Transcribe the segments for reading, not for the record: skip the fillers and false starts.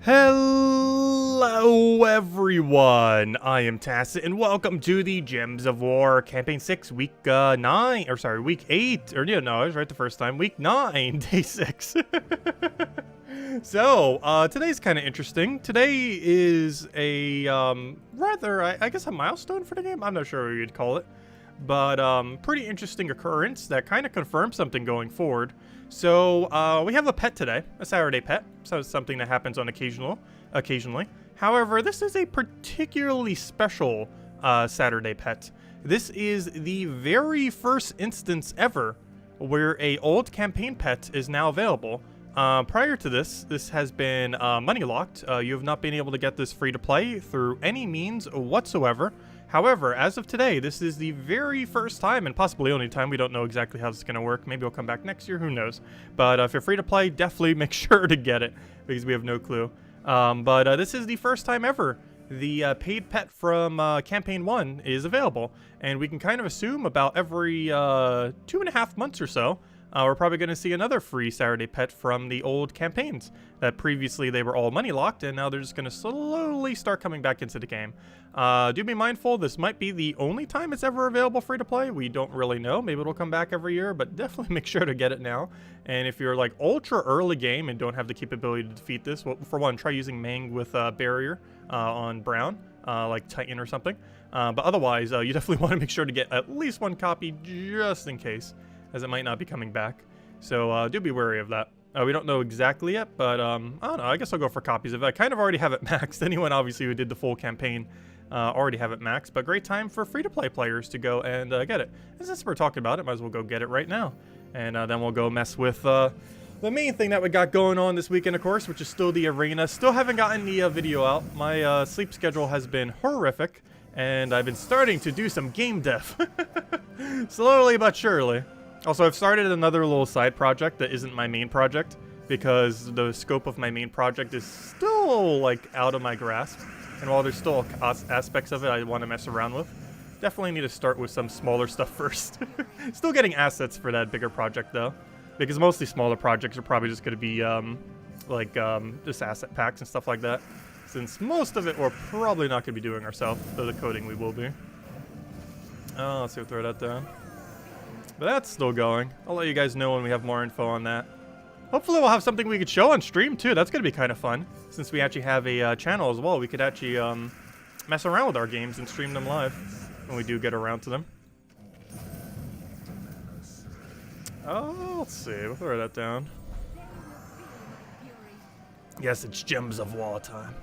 Hello everyone, I am Tacit and welcome to the Gems of War Campaign 6 week 9, or sorry, week 8, or yeah, no, I was right the first time, week 9, day 6. So, today's kind of interesting. Today is a, rather, I guess a milestone for the game? I'm not sure what you'd call it. But, pretty interesting occurrence that kind of confirms something going forward. So, we have a pet today, a Saturday pet, so it's something that happens on occasionally. However, this is a particularly special Saturday pet. This is the very first instance ever where a old campaign pet is now available. Prior to this has been money locked. You have not been able to get this free to play through any means whatsoever. However, as of today, this is the very first time, and possibly only time, we don't know exactly how this is going to work. Maybe it'll come back next year, who knows. But if you're free to play, definitely make sure to get it, because we have no clue. But this is the first time ever the paid pet from Campaign 1 is available. And we can kind of assume about every 2.5 months or so, we're probably going to see another free Saturday pet from the old campaigns that previously they were all money locked, and now they're just going to slowly start coming back into the game. Do be mindful, this might be the only time it's ever available free to play. We don't really know. Maybe it'll come back every year, but definitely make sure to get it now. And if you're like ultra early game and don't have the capability to defeat this, well, for one, try using Mang with barrier on Brown, like Titan or something. But otherwise, you definitely want to make sure to get at least one copy just in case, as it might not be coming back. So do be wary of that. We don't know exactly yet, but I don't know. I guess I'll go for copies of it. I kind of already have it maxed. Anyone obviously who did the full campaign already have it maxed, but great time for free-to-play players to go and get it. And since we're talking about it, might as well go get it right now. And then we'll go mess with the main thing that we got going on this weekend, of course, which is still the arena. Still haven't gotten the video out. My sleep schedule has been horrific, and I've been starting to do some game dev. Slowly but surely. Also, I've started another little side project that isn't my main project, because the scope of my main project is still, like, out of my grasp. And while there's still aspects of it I want to mess around with, definitely need to start with some smaller stuff first. Still getting assets for that bigger project, though, because mostly smaller projects are probably just going to be, just asset packs and stuff like that, since most of it we're probably not going to be doing ourselves, though the coding we will be. Oh, let's see, we'll throw that down. But that's still going. I'll let you guys know when we have more info on that. Hopefully we'll have something we could show on stream too. That's going to be kind of fun. Since we actually have a channel as well, we could actually mess around with our games and stream them live when we do get around to them. Oh, let's see. We'll throw that down. Yes, it's Gems of War time.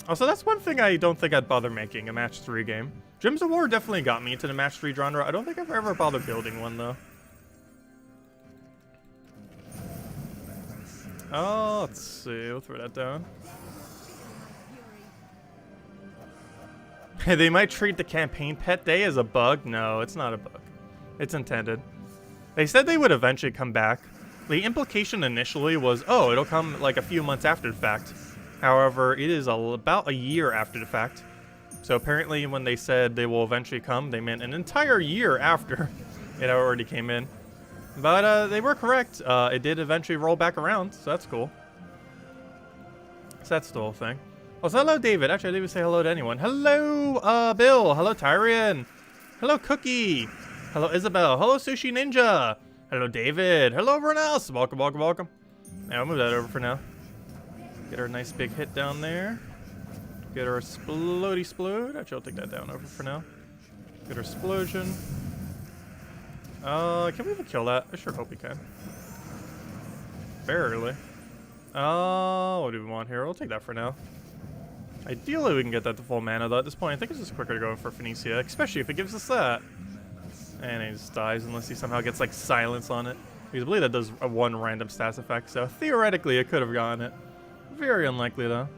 Also, that's one thing I don't think I'd bother making, a match 3 game. Gems of War definitely got me into the match 3 genre. I don't think I've ever bothered building one, though. Oh, let's see. We'll throw that down. They might treat the campaign pet day as a bug. No, it's not a bug. It's intended. They said they would eventually come back. The implication initially was, oh, it'll come like a few months after the fact. However, it is about a year after the fact. So apparently when they said they will eventually come, they meant an entire year after it already came in. But they were correct. It did eventually roll back around, so that's cool. So that's the whole thing. Oh, so hello, David. Actually, I didn't even say hello to anyone. Hello, Bill. Hello, Tyrion. Hello, Cookie. Hello, Isabel. Hello, Sushi Ninja. Hello, David. Hello, everyone else. Welcome, welcome, welcome. Now, I'll move that over for now. Get her a nice big hit down there. Get her a Splody Splode. Actually, I'll take that down over for now. Get her Explosion. Can we even kill that? I sure hope we can. Barely. What do we want here? We'll take that for now. Ideally, we can get that to full mana, though. At this point, I think it's just quicker to go for Phoenicia, especially if it gives us that. And he just dies unless he somehow gets, like, silence on it. Because I believe that does a 1 random stats effect, so theoretically, it could have gotten it. Very unlikely, though.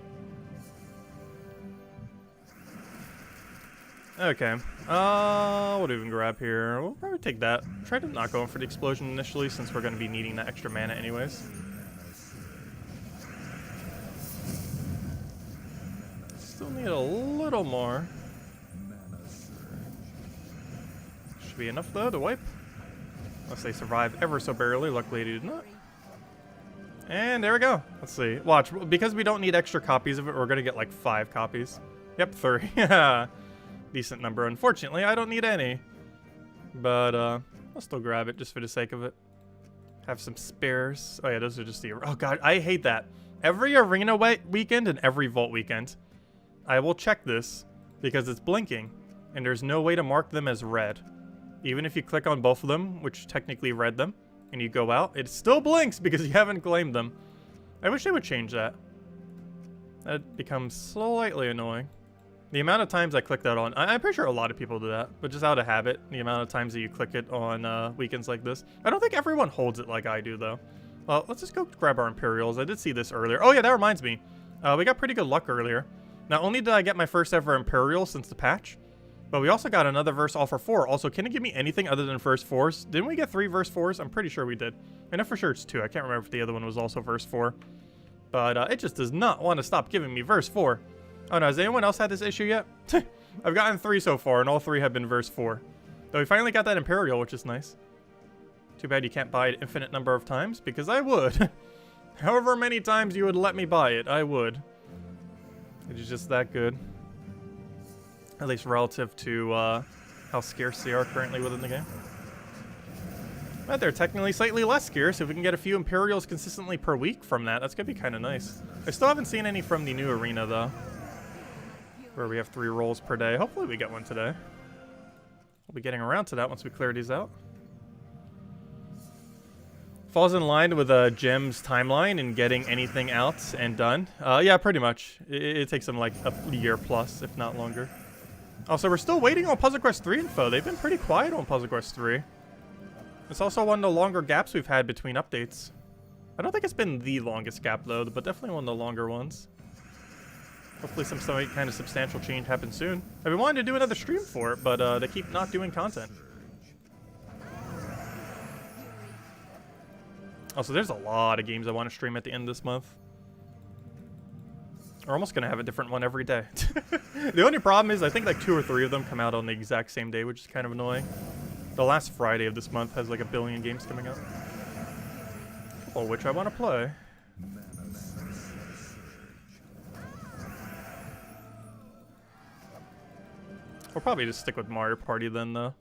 Okay. What do we even grab here? We'll probably take that. Try to not go in for the explosion initially, since we're going to be needing that extra mana anyways. Still need a little more. Should be enough, though, to wipe. Unless they survive ever so barely. Luckily, they did not. And there we go. Let's see. Watch. Because we don't need extra copies of it, we're going to get like 5 copies. Yep, 3. Decent number. Unfortunately, I don't need any. But I'll still grab it just for the sake of it. Have some spares. Oh yeah, those are just the... Oh god, I hate that. Every arena weekend and every vault weekend, I will check this because it's blinking. And there's no way to mark them as red. Even if you click on both of them, which technically read them, and you go out, it still blinks because you haven't claimed them. I wish they would change that. That becomes slightly annoying. The amount of times I click that on, I'm pretty sure a lot of people do that, but just out of habit, the amount of times that you click it on weekends like this. I don't think everyone holds it like I do, though. Well, let's just go grab our Imperials. I did see this earlier. Oh yeah, that reminds me. We got pretty good luck earlier. Not only did I get my first ever Imperial since the patch, but we also got another verse all for 4. Also, can it give me anything other than verse 4s? Didn't we get 3 verse 4s? I'm pretty sure we did. I know for sure it's 2. I can't remember if the other one was also verse 4. But it just does not want to stop giving me verse 4. Oh no, has anyone else had this issue yet? I've gotten 3 so far, and all 3 have been verse 4. Though we finally got that Imperial, which is nice. Too bad you can't buy it infinite number of times, because I would. However many times you would let me buy it, I would. It is just that good. At least relative to how scarce they are currently within the game. But they're technically slightly less scarce. If we can get a few Imperials consistently per week from that, that's going to be kind of nice. I still haven't seen any from the new arena, though. Where we have 3 rolls per day. Hopefully we get one today. We'll be getting around to that once we clear these out. Falls in line with Gem's timeline and getting anything out and done. Yeah, pretty much. It takes them like a year plus, if not longer. Also, we're still waiting on Puzzle Quest 3 info. They've been pretty quiet on Puzzle Quest 3. It's also one of the longer gaps we've had between updates. I don't think it's been the longest gap, though, but definitely one of the longer ones. Hopefully some kind of substantial change happens soon. I've been wanting to do another stream for it, but they keep not doing content. Also, there's a lot of games I want to stream at the end of this month. We're almost going to have a different one every day. The only problem is I think like 2 or 3 of them come out on the exact same day, which is kind of annoying. The last Friday of this month has like 1 billion games coming out. All which I want to play. We'll probably just stick with Mario Party then, though.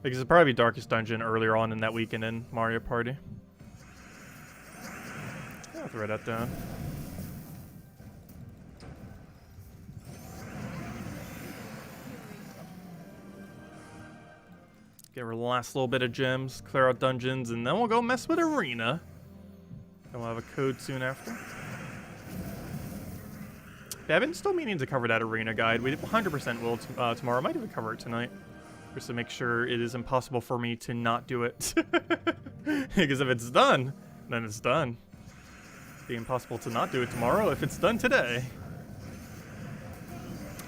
Because it'll probably be Darkest Dungeon earlier on in that weekend in Mario Party. I'll throw that down. Get our last little bit of gems, clear out dungeons, and then we'll go mess with Arena. And we'll have a code soon after. Yeah, I've been still meaning to cover that Arena guide. We 100% will tomorrow. I might even cover it tonight. Just to make sure it is impossible for me to not do it. Because if it's done, then it's done. It'd be impossible to not do it tomorrow if it's done today.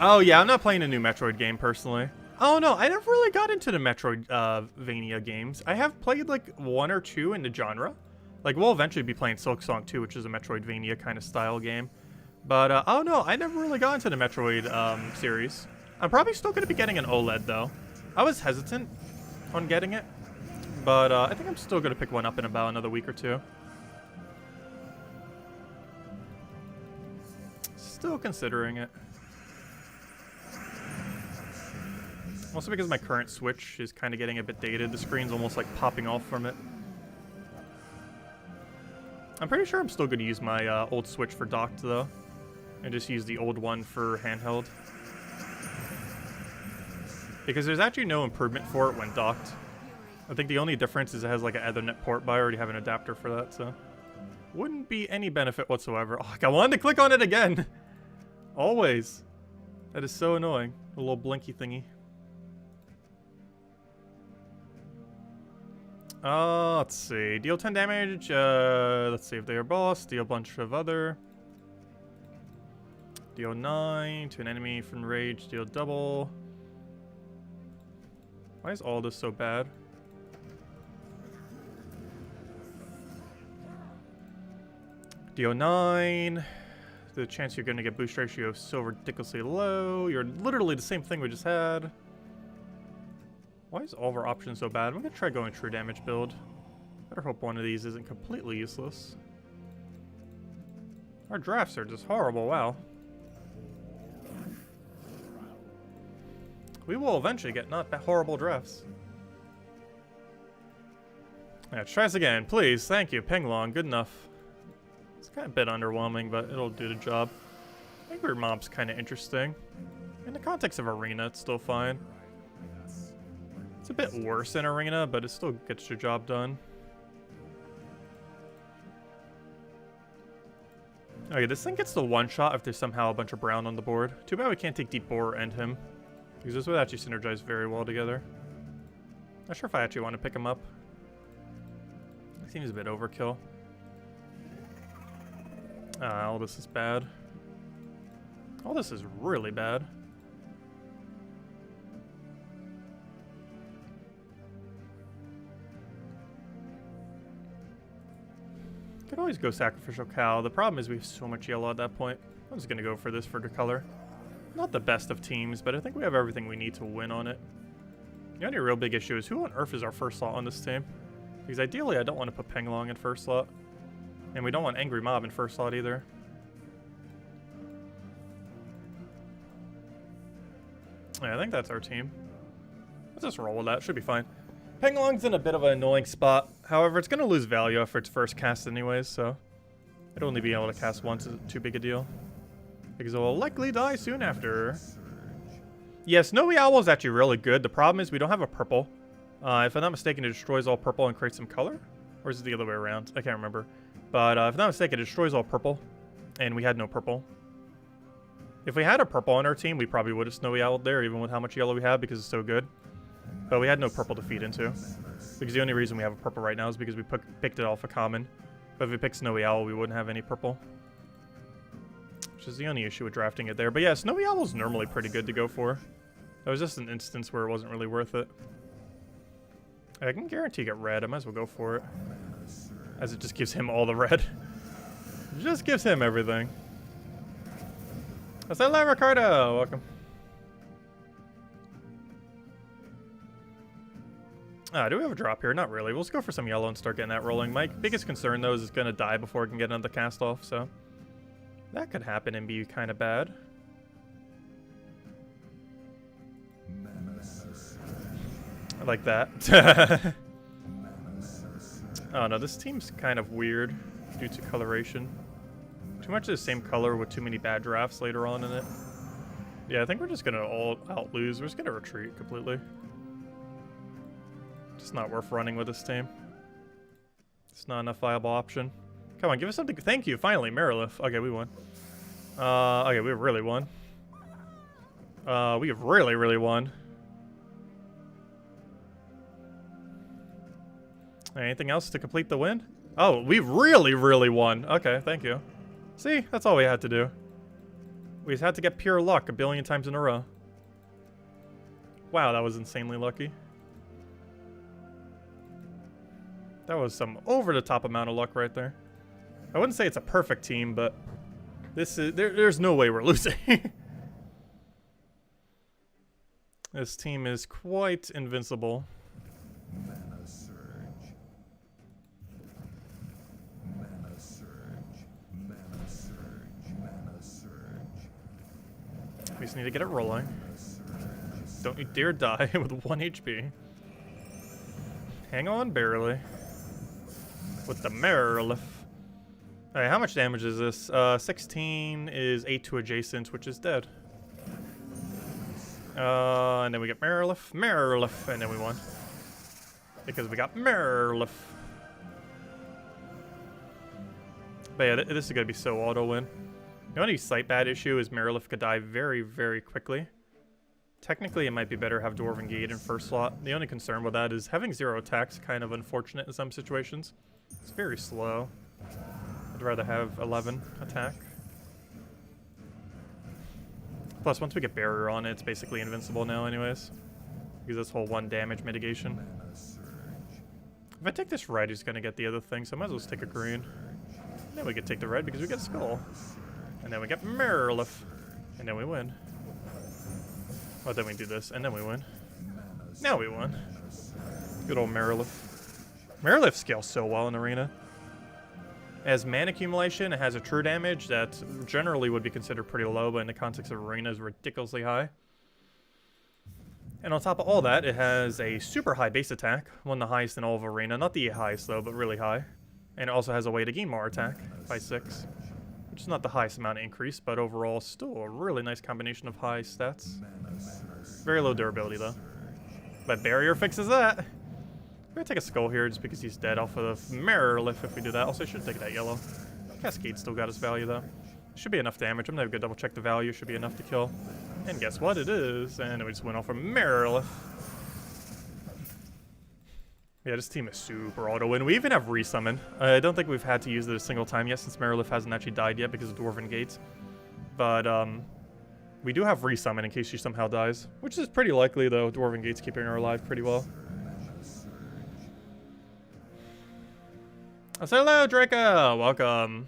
Oh yeah, I'm not playing a new Metroid game personally. Oh no, I never really got into the Metroidvania games. I have played like 1 or 2 in the genre. Like we'll eventually be playing Silk Song 2, which is a Metroidvania kind of style game. But oh no, I never really got into the Metroid series. I'm probably still going to be getting an OLED though. I was hesitant on getting it, but I think I'm still going to pick one up in about another week or 2. Still considering it. Also because my current Switch is kind of getting a bit dated. The screen's almost like popping off from it. I'm pretty sure I'm still going to use my old Switch for docked though. And just use the old one for handheld. Because there's actually no improvement for it when docked. I think the only difference is it has like an Ethernet port, but I already have an adapter for that, so... Wouldn't be any benefit whatsoever. Oh, I wanted to click on it again! Always. That is so annoying. A little blinky thingy. Let's see. Deal 10 damage. Let's see if they are boss. Deal a bunch of other. Deal 9 to an enemy from rage. Deal double. Why is all this so bad? Deal 9. The chance you're going to get boost ratio is so ridiculously low. You're literally the same thing we just had. Why is all of our options so bad? I'm going to try going true damage build. Better hope one of these isn't completely useless. Our drafts are just horrible, wow. We will eventually get not that horrible drafts. Yeah, try this again, please. Thank you, Penglong. Good enough. It's kind of a bit underwhelming, but it'll do the job. Angry Mob's kind of interesting. In the context of Arena, it's still fine. It's a bit worse in Arena, but it still gets your job done. Okay, this thing gets the one-shot if there's somehow a bunch of brown on the board. Too bad we can't take Deep Bore and him, because this would actually synergize very well together. Not sure if I actually want to pick him up. Seems a bit overkill. All this is bad. All this is really bad. Could always go Sacrificial Cow. The problem is we have so much yellow at that point. I'm just gonna go for this for the color. Not the best of teams, but I think we have everything we need to win on it. The only real big issue is who on earth is our first slot on this team? Because ideally I don't want to put Penglong in first slot. And we don't want Angry Mob in first slot either. Yeah, I think that's our team. Let's just roll with that. Should be fine. Penglong's in a bit of an annoying spot. However, it's going to lose value after its first cast anyways, so... It'll only be able to cast once isn't too big a deal. Because it will likely die soon after. Yeah, Snowy Owl is actually really good. The problem is we don't have a purple. If I'm not mistaken, it destroys all purple and creates some color? Or is it the other way around? I can't remember. But if I'm not mistaken, it destroys all purple. And we had no purple. If we had a purple on our team, we probably would have Snowy Owled there, even with how much yellow we have, because it's so good. But we had no purple to feed into. Because the only reason we have a purple right now is because we picked it off a common. But if we picked Snowy Owl, we wouldn't have any purple. Which is the only issue with drafting it there. But yeah, Snowy Owl's normally pretty good to go for. That was just an instance where it wasn't really worth it. I can guarantee get red. I might as well go for it. As it just gives him all the red. It just gives him everything. That's that Ricardo. Welcome. Do we have a drop here? Not really. We'll just go for some yellow and start getting that rolling. My biggest concern, though, is it's going to die before it can get another cast off, so... That could happen and be kind of bad. I like that. Oh no, this team's kind of weird due to coloration. Too much of the same color with too many bad drafts later on in it. Yeah, I think we're just gonna all out lose. We're just gonna retreat completely. Just not worth running with this team. It's not enough viable option. Come on, give us something. Thank you, finally, Marilith. Okay, we won. Okay, we really won. We have really won. Anything else to complete the win? Oh, we really won. Okay, thank you. See, that's all we had to do. We just had to get pure luck a billion times in a row. Wow, that was insanely lucky. That was some over-the-top amount of luck right there. I wouldn't say it's a perfect team, but this is there's no way we're losing. This team is quite invincible. Mana surge. Mana surge. Mana surge. Mana surge. We just need to get it rolling. Don't you dare die with 1 HP. Hang on barely. With the Marilith. Alright, how much damage is this? 16 is 8 to adjacent, which is dead. And then we get Marilith, and then we won. Because we got Marilith. But yeah, this is going to be so auto-win. The only slight bad issue is Marilith could die very quickly. Technically, it might be better to have Dwarven Gate in first slot. The only concern with that is having 0 attacks kind of unfortunate in some situations. It's very slow. I'd rather have 11 attack. Plus, once we get Barrier on it, it's basically invincible now anyways. Because this whole 1 damage mitigation. If I take this red, he's going to get the other thing, so I might as well just take a green. And then we can take the red because we get Skull. And then we get Marilith. And then we win. Oh, then we do this, and then we win. Now we won. Good old Marilith. Marilith scales so well in Arena. As mana accumulation, it has a true damage that generally would be considered pretty low, but in the context of Arena is ridiculously high. And on top of all that, it has a super high base attack, one of the highest in all of Arena. Not the highest though, but really high. And it also has a way to gain more attack by 6, which is not the highest amount of increase, but overall still a really nice combination of high stats. Very low durability though. But Barrier fixes that. We're gonna take a skull here just because he's dead off of the mirror lift if we do that. Also, I should take that yellow. Cascade still got his value though. Should be enough damage. I'm never gonna double check the value. Should be enough to kill. And guess what? It is. And we just went off a mirror lift. Yeah, this team is super auto-win. We even have resummon. I don't think we've had to use it a single time yet since Mirrorlift hasn't actually died yet because of Dwarven Gates. But we do have resummon in case she somehow dies, which is pretty likely though. Dwarven Gates keeping her alive pretty well. Oh, so hello, Draco. Welcome.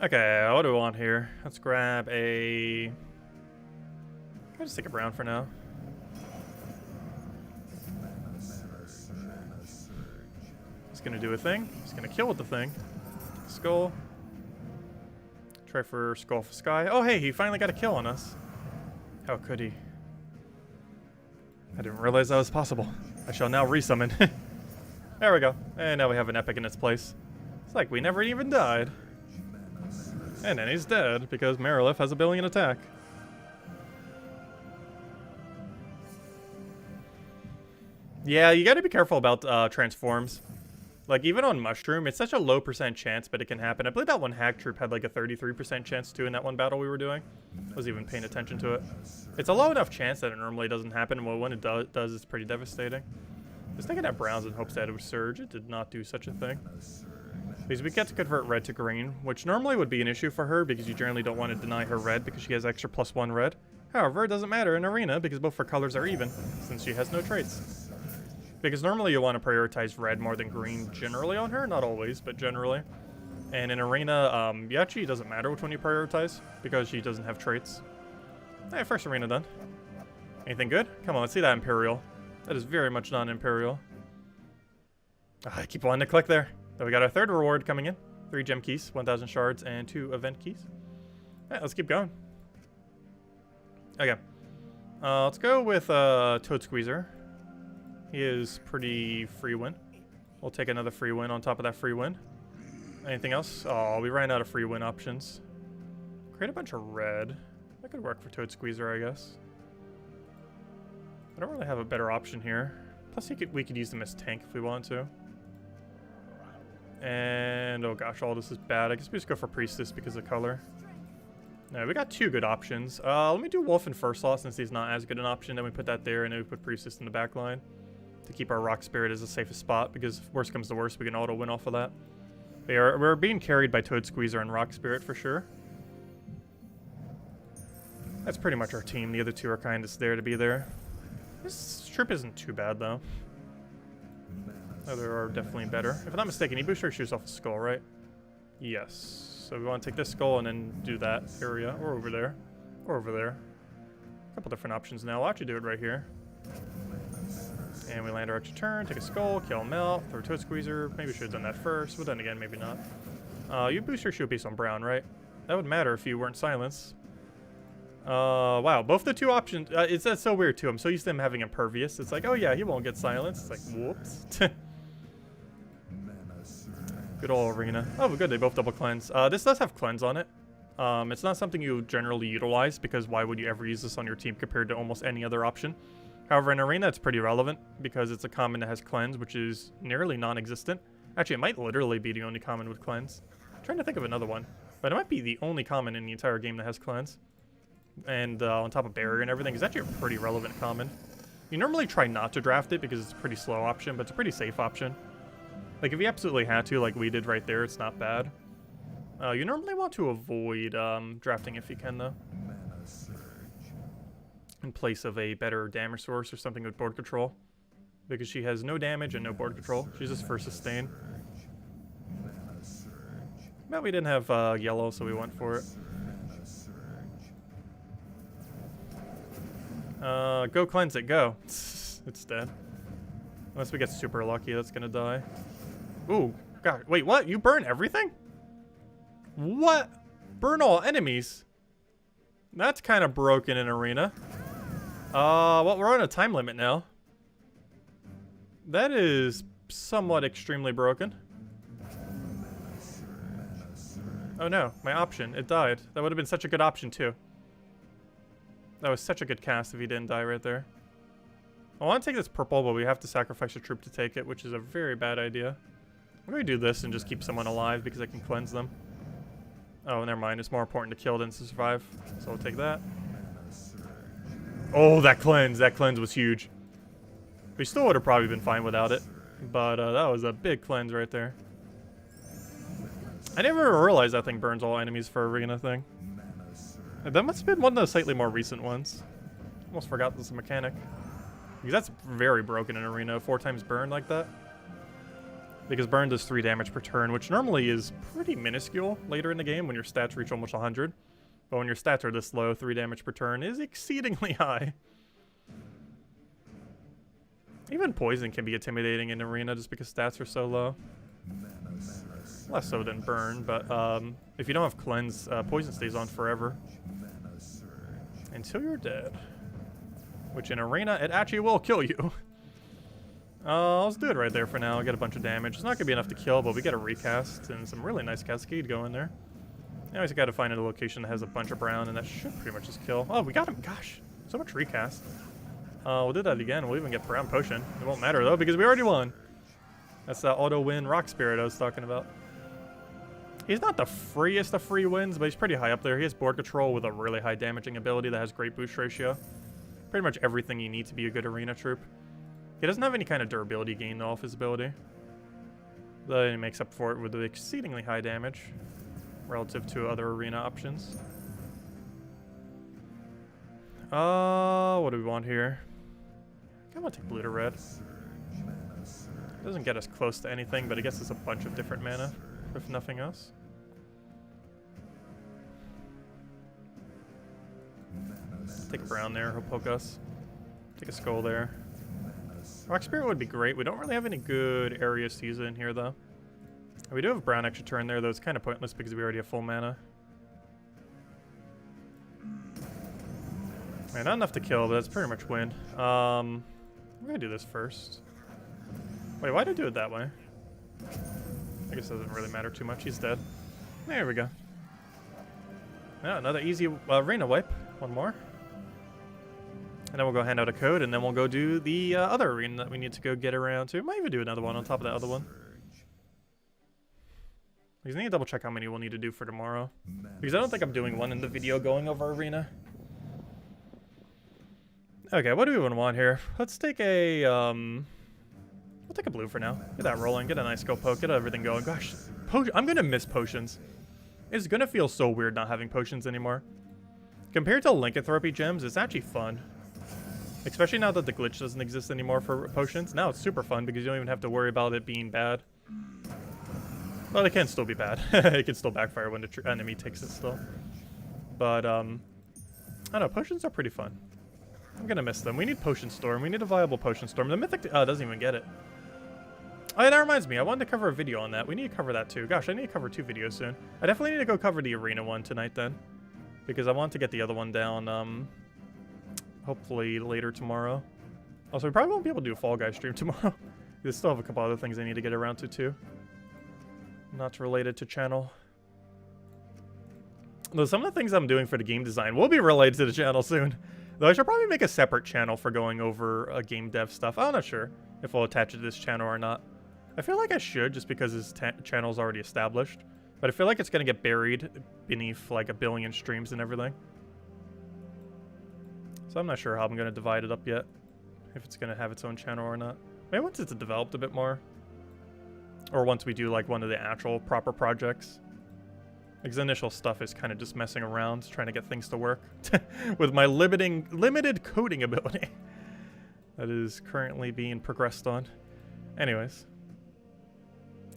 Okay, what do we want here? Let's grab a... I'll just take a brown for now. It's gonna do a thing. It's gonna kill with the thing. Skull. Try for Skull for Sky. Oh, hey, he finally got a kill on us. How could he? I didn't realize that was possible. I shall now resummon. There we go. And now we have an epic in its place. It's like we never even died. And then he's dead because Merilith has a billion attack. Yeah, you gotta be careful about transforms. Like, even on Mushroom, it's such a low % chance, but it can happen. I believe that one Hack Troop had like a 33% chance too in that one battle we were doing. I was even paying attention to it. It's a low enough chance that it normally doesn't happen, and when it does, it's pretty devastating. I was thinking that Browns in hopes that it would surge. It did not do such a thing. Because we get to convert red to green, which normally would be an issue for her because you generally don't want to deny her red because she has extra +1 red. However, it doesn't matter in Arena because both her colors are even, since she has no traits. Because normally you want to prioritize red more than green generally on her, not always, but generally. And in Arena, actually it doesn't matter which one you prioritize because she doesn't have traits. Alright, first Arena done. Anything good? Come on, let's see that Imperial. That is very much not an Imperial. I keep wanting to click there. So we got our third reward coming in. 3 gem keys, 1,000 shards, and 2 event keys. Alright, let's keep going. Okay. Let's go with Toad Squeezer. He is pretty free win. We'll take another free win on top of that free win. Anything else? Oh, we ran out of free win options. Create a bunch of red. That could work for Toad Squeezer, I guess. I don't really have a better option here. Plus, we could use them as tank if we want to. And, oh gosh, all this is bad. I guess we just go for Priestess because of color. No, we got 2 good options. Let me do Wolf in first slot since he's not as good an option. Then we put that there, and then we put Priestess in the back line to keep our Rock Spirit as the safest spot, because if worst comes to worst, we can auto win off of that. We're being carried by Toad Squeezer and Rock Spirit for sure. That's pretty much our team. The other 2 are kind of there to be there. This troop isn't too bad, though. Other are definitely better. If I'm not mistaken, he booster shoots off the skull, right? Yes. So we want to take this skull and then do that area, or over there, or over there. A couple different options now. We'll actually do it right here. And we land our extra turn, take a skull, kill Melt, throw a Toad Squeezer. Maybe we should have done that first, but then again, maybe not. You booster shoot based on Brown, right? That would matter if you weren't silenced. Wow, both the 2 options. That's so weird too. I'm so used to him having Impervious. It's like, oh yeah, he won't get silenced. It's like, whoops. Good old Arena. Oh, good, they both double cleanse. This does have cleanse on it. It's not something you generally utilize because why would you ever use this on your team compared to almost any other option? However, in Arena, it's pretty relevant because it's a common that has cleanse, which is nearly non-existent. Actually, it might literally be the only common with cleanse. I'm trying to think of another one, but it might be the only common in the entire game that has cleanse. And on top of barrier and everything, it's actually a pretty relevant common. You normally try not to draft it because it's a pretty slow option, but it's a pretty safe option. Like, if you absolutely had to, like we did right there, it's not bad. You normally want to avoid drafting if you can, though. In place of a better damage source or something with board control. Because she has no damage and no board control. She's just for sustain. But we didn't have yellow, so we went for it. Go cleanse it, go. It's dead. Unless we get super lucky, that's gonna die. Ooh, God, wait, what? You burn everything? What? Burn all enemies? That's kind of broken in arena. Well, we're on a time limit now. That is somewhat extremely broken. Oh no, my option, it died. That would have been such a good option too. That was such a good cast if he didn't die right there. I want to take this purple, but we have to sacrifice a troop to take it, which is a very bad idea. I'm going to do this and just keep someone alive because I can cleanse them. Oh, never mind. It's more important to kill than to survive. So we'll take that. Oh, that cleanse. That cleanse was huge. We still would have probably been fine without it. But that was a big cleanse right there. I never realized that thing burns all enemies for arena thing. That must have been one of the slightly more recent ones. Almost forgot this mechanic. Because that's very broken in arena. 4 times burn like that. Because burn does 3 damage per turn, which normally is pretty minuscule later in the game when your stats reach almost 100. But when your stats are this low, 3 damage per turn is exceedingly high. Even poison can be intimidating in arena just because stats are so low. Less so than burn, but if you don't have cleanse, poison stays on forever. Until you're dead. Which in arena, it actually will kill you. Let's do it right there for now. I'll get a bunch of damage. It's not going to be enough to kill, but we get a recast and some really nice cascade going there. Now we got to find a location that has a bunch of brown, and that should pretty much just kill. Oh, we got him. Gosh, so much recast. We'll do that again. We'll even get brown potion. It won't matter, though, because we already won. That's that auto-win rock spirit I was talking about. He's not the freest of free wins, but he's pretty high up there. He has board control with a really high damaging ability that has great boost ratio. Pretty much everything you need to be a good arena troop. He doesn't have any kind of durability gain though off his ability. But he makes up for it with the exceedingly high damage relative to other arena options. What do we want here? I want to take blue to red. Doesn't get us close to anything, but it gets us a bunch of different mana, if nothing else. Take a brown there, he'll poke us. Take a skull there. Rock Spirit would be great. We don't really have any good areas to use it in here, though. We do have a brown extra turn there, though it's kind of pointless because we already have full mana. Man, not enough to kill, but that's pretty much win. I'm gonna do this first. Wait, why did I do it that way? I guess it doesn't really matter too much. He's dead. There we go. Yeah, another easy arena wipe. One more. And then we'll go hand out a code, and then we'll go do the other arena that we need to go get around to. Might even do another one on top of that other one. Because I need to double check how many we'll need to do for tomorrow. Because I don't think I'm doing one in the video going over arena. Okay, what do we want here? Let's take a, we'll take a blue for now. Get that rolling, get a nice go poke, get everything going. Gosh, I'm gonna miss potions. It's gonna feel so weird not having potions anymore. Compared to lycanthropy gems, it's actually fun. Especially now that the glitch doesn't exist anymore for potions. Now it's super fun because you don't even have to worry about it being bad. Well, it can still be bad. It can still backfire when the enemy takes it still. But, I don't know, potions are pretty fun. I'm gonna miss them. We need Potion Storm. We need a viable Potion Storm. The Mythic doesn't even get it. Oh, yeah, that reminds me. I wanted to cover a video on that. We need to cover that too. Gosh, I need to cover 2 videos soon. I definitely need to go cover the arena one tonight then. Because I want to get the other one down, hopefully later tomorrow. Also, we probably won't be able to do a Fall Guy stream tomorrow. I still have a couple other things I need to get around to too. Not related to channel. Though some of the things I'm doing for the game design will be related to the channel soon. Though I should probably make a separate channel for going over game dev stuff. I'm not sure if I'll attach it to this channel or not. I feel like I should just because this channel's already established. But I feel like it's going to get buried beneath like a billion streams and everything. So I'm not sure how I'm going to divide it up yet. If it's going to have its own channel or not. Maybe once it's developed a bit more. Or once we do like one of the actual proper projects. Because the initial stuff is kind of just messing around, trying to get things to work. With my limited coding ability. That is currently being progressed on. Anyways.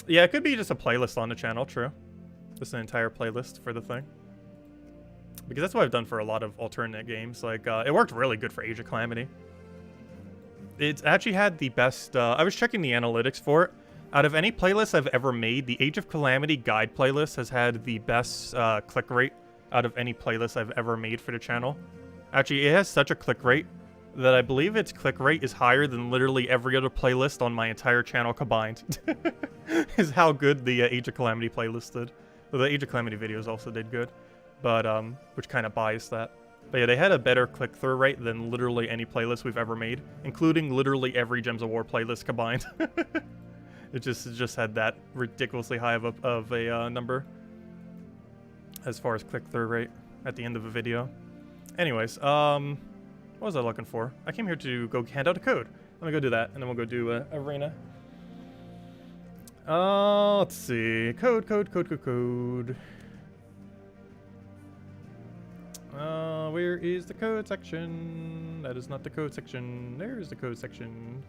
Yeah, it could be just a playlist on the channel, true. Just an entire playlist for the thing. Because that's what I've done for a lot of alternate games. Like, it worked really good for Age of Calamity. It's actually had the best, I was checking the analytics for it. Out of any playlist I've ever made, the Age of Calamity guide playlist has had the best click rate out of any playlist I've ever made for the channel. Actually, it has such a click rate that I believe its click rate is higher than literally every other playlist on my entire channel combined. Is how good the Age of Calamity playlist did. Well, the Age of Calamity videos also did good, but which kind of biased that. But yeah, they had a better click-through rate than literally any playlist we've ever made, including literally every Gems of War playlist combined. It just had that ridiculously high of a number as far as click-through rate at the end of a video. Anyways, what was I looking for? I came here to go hand out a code. Let me go do that, and then we'll go do Arena. Let's see. Code. Where is the code section? That is not the code section. There is the code section.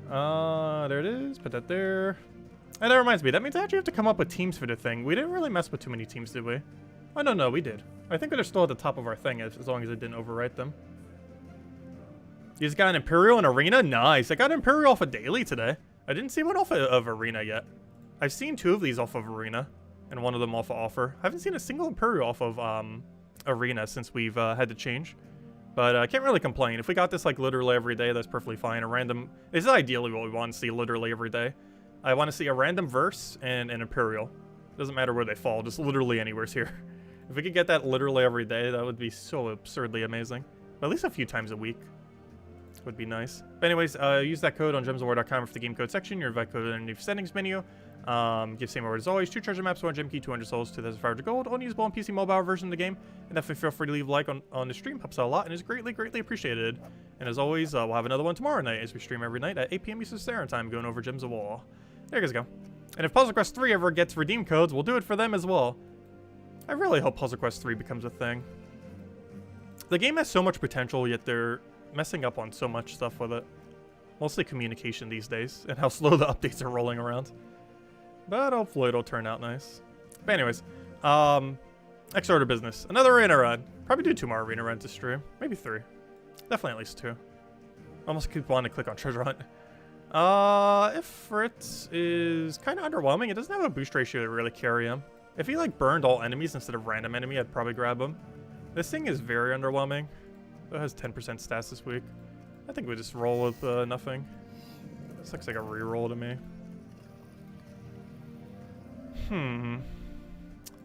There it is. Put that there. And that reminds me, that means I actually have to come up with teams for the thing. We didn't really mess with too many teams, did we? Oh, no, we did. I think they're still at the top of our thing as long as it didn't overwrite them. You just got an Imperial and Arena? Nice. I got an Imperial off of Daily today. I didn't see one off of Arena yet. I've seen 2 of these off of Arena, and 1 of them off of Offer. I haven't seen a single Imperial off of Arena since we've had to change. But I can't really complain. If we got this like literally every day, that's perfectly fine. A random... This is ideally what we want to see literally every day. I want to see a random verse and an Imperial. Doesn't matter where they fall, just literally anywhere's here. If we could get that literally every day, that would be so absurdly amazing. But at least a few times a week would be nice. But anyways, use that code on gemsofwar.com for the game code section. Your invite code in the settings menu. Give same reward as always. 2 treasure maps, 1 gem key, 200 souls, 2,500 gold. Unusable on PC mobile version of the game. And definitely feel free to leave a like on the stream. Helps out a lot and is greatly appreciated. And as always, we'll have another one tomorrow night as we stream every night at 8 p.m. Eastern Standard Time going over Gems of War. There you guys go. And if Puzzle Quest 3 ever gets redeem codes, we'll do it for them as well. I really hope Puzzle Quest 3 becomes a thing. The game has so much potential, yet they're messing up on so much stuff with it. Mostly communication these days, and how slow the updates are rolling around. But hopefully it'll turn out nice. But anyways, next order of business. Another arena run. Probably do 2 more arena runs to stream. Maybe 3. Definitely at least 2. Almost keep wanting to click on treasure hunt. Ifrit is kind of underwhelming. It doesn't have a boost ratio to really carry him. If he like burned all enemies instead of random enemy, I'd probably grab him. This thing is very underwhelming. It has 10% stats this week. I think we just roll with nothing. This looks like a reroll to me.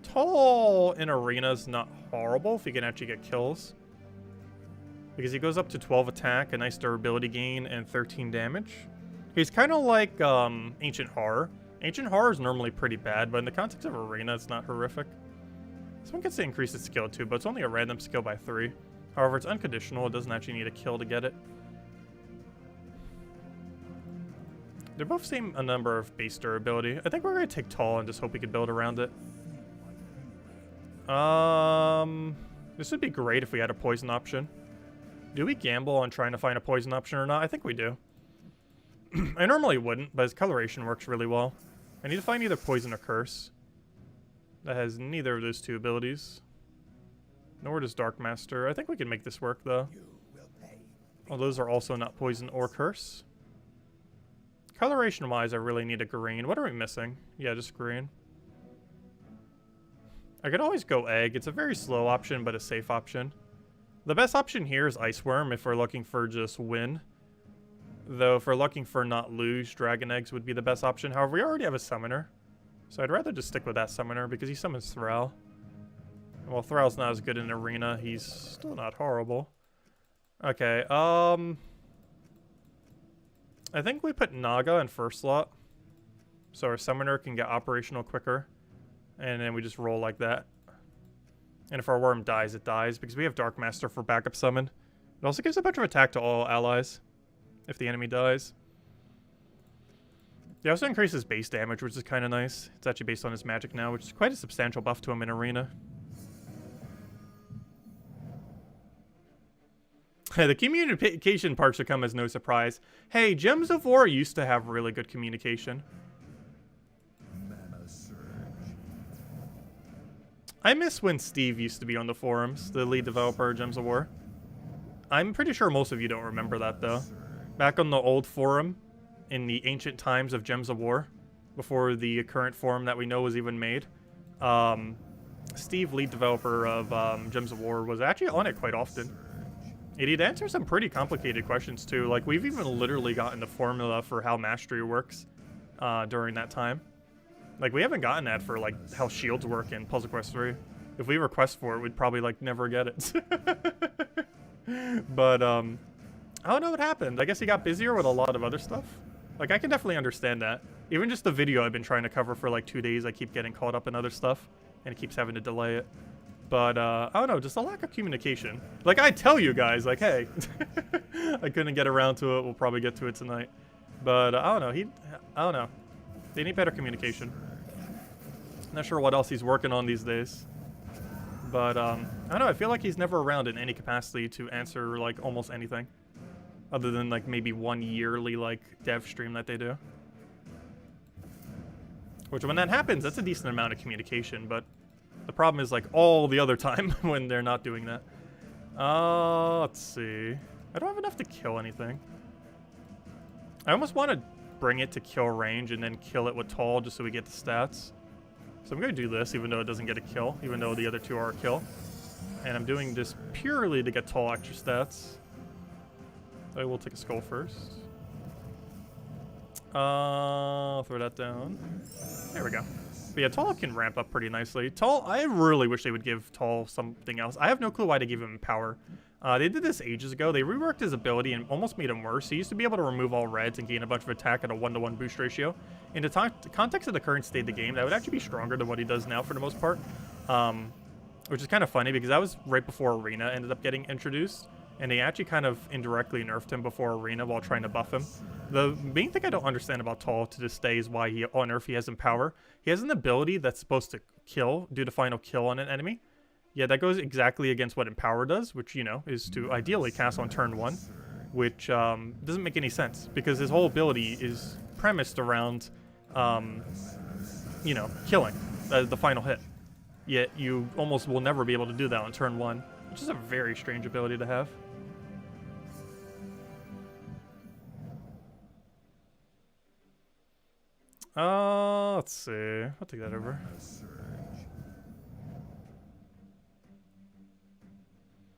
Tall in arena's not horrible if you can actually get kills. Because he goes up to 12 attack, a nice durability gain, and 13 damage. He's kind of like Ancient Horror. Ancient Horror is normally pretty bad, but in the context of arena, it's not horrific. This one gets to increase its skill too, but it's only a random skill by 3. However, it's unconditional. It doesn't actually need a kill to get it. They both seem a number of base durability. I think we're going to take Tall and just hope we can build around it. This would be great if we had a poison option. Do we gamble on trying to find a poison option or not? I think we do. I normally wouldn't, but his coloration works really well. I need to find either poison or curse. That has neither of those 2 abilities. Nor does Dark Master. I think we can make this work though. Well, those are also not poison or curse. Coloration wise, I really need a green. What are we missing? Yeah, just green. I could always go egg. It's a very slow option, but a safe option. The best option here is Ice Worm if we're looking for just win. Though if we're looking for not lose, Dragon Eggs would be the best option. However, we already have a summoner. So I'd rather just stick with that summoner because he summons Thrall. And while Thrall's not as good in arena, he's still not horrible. Okay, I think we put Naga in first slot. So our summoner can get operational quicker. And then we just roll like that. And if our worm dies, it dies. Because we have Dark Master for backup summon. It also gives a bunch of attack to all allies. If the enemy dies. It also increases base damage, which is kind of nice. It's actually based on his magic now, which is quite a substantial buff to him in arena. The communication part should come as no surprise. Hey, Gems of War used to have really good communication. I miss when Steve used to be on the forums, the lead developer of Gems of War. I'm pretty sure most of you don't remember that, though. Back on the old forum, in the ancient times of Gems of War, before the current forum that we know was even made, Steve, lead developer of Gems of War, was actually on it quite often. And he'd answer some pretty complicated questions too. Like, we've even literally gotten the formula for how mastery works during that time. Like, we haven't gotten that for, like, how shields work in Puzzle Quest 3. If we request for it, we'd probably, like, never get it. But, I don't know what happened. I guess he got busier with a lot of other stuff. Like, I can definitely understand that. Even just the video I've been trying to cover for, like, 2 days, I keep getting caught up in other stuff, and it keeps having to delay it. But, I don't know, just a lack of communication. Like, I tell you guys, like, hey, I couldn't get around to it, we'll probably get to it tonight. But, I don't know, I don't know. They need better communication. Not sure what else he's working on these days. But, I don't know, I feel like he's never around in any capacity to answer, like, almost anything. Other than, like, maybe one yearly, like, dev stream that they do. Which, when that happens, that's a decent amount of communication, but the problem is, like, all the other time when they're not doing that. Let's see. I don't have enough to kill anything. I almost want to bring it to kill range and then kill it with tall just so we get the stats. So I'm going to do this, even though it doesn't get a kill, even though the other two are a kill. And I'm doing this purely to get tall extra stats. I will take a skull first. I'll throw that down. There we go. But yeah, Tall can ramp up pretty nicely. Tall, I really wish they would give Tall something else. I have no clue why they gave him power. They did this ages ago. They reworked his ability and almost made him worse. He used to be able to remove all reds and gain a bunch of attack at a 1-to-1 boost ratio. In the context of the current state of the game, that would actually be stronger than what he does now for the most part. Which is kind of funny because that was right before Arena ended up getting introduced. And they actually kind of indirectly nerfed him before Arena while trying to buff him. The main thing I don't understand about Tall to this day is why on Earth he has in power. He has an ability that's supposed to kill, do the final kill on an enemy. Yeah, that goes exactly against what Empower does, which, you know, is to ideally cast on turn 1. Which doesn't make any sense, because his whole ability is premised around, you know, killing the final hit. Yet you almost will never be able to do that on turn 1, which is a very strange ability to have. Let's see. I'll take that over.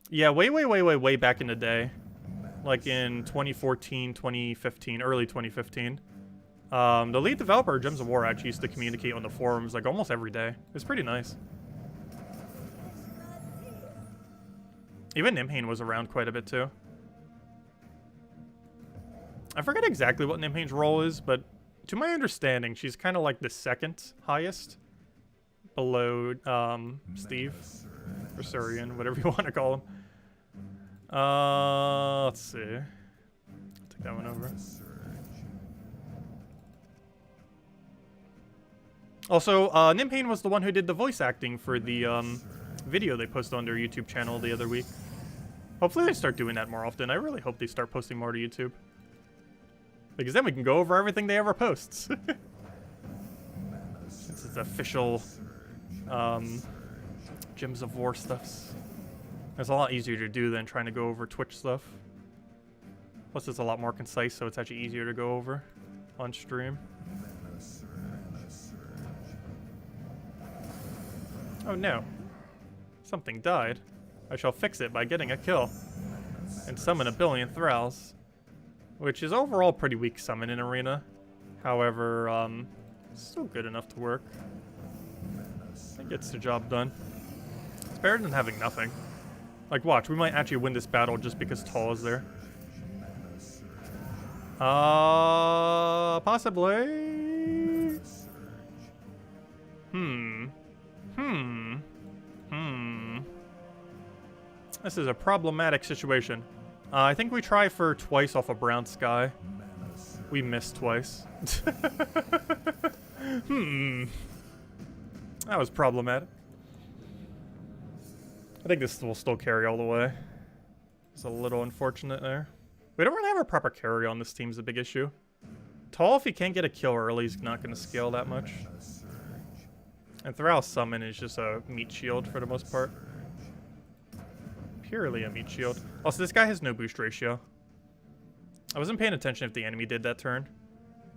Yeah, way back in the day. Like in 2014, 2015, early 2015. The lead developer of Gems of War actually used to communicate on the forums like almost every day. It's pretty nice. Even Nimhane was around quite a bit too. I forget exactly what Nimhane's role is, but to my understanding, she's kind of like the second highest below Steve or Surian, whatever you want to call him. Let's see. I'll take that one over. Also, Nimhane was the one who did the voice acting for the video they posted on their YouTube channel the other week. Hopefully they start doing that more often. I really hope they start posting more to YouTube. Because then we can go over everything they ever post. This is official Gems of War stuffs. It's a lot easier to do than trying to go over Twitch stuff. Plus it's a lot more concise, so it's actually easier to go over on stream. Oh no. Something died. I shall fix it by getting a kill. And summon a billion Thralls. Which is overall pretty weak summon in Arena. However, still good enough to work. It gets the job done. It's better than having nothing. Like, watch, we might actually win this battle just because Tall is there. Possibly. This is a problematic situation. I think we try for twice off a brown sky. We missed twice. That was problematic. I think this will still carry all the way. It's a little unfortunate there. We don't really have a proper carry on this team is a big issue. Tall, if he can't get a kill early, he's not going to scale that much. And Thrall Summon is just a meat shield for the most part. Purely a meat shield. Also, this guy has no boost ratio. I wasn't paying attention if the enemy did that turn.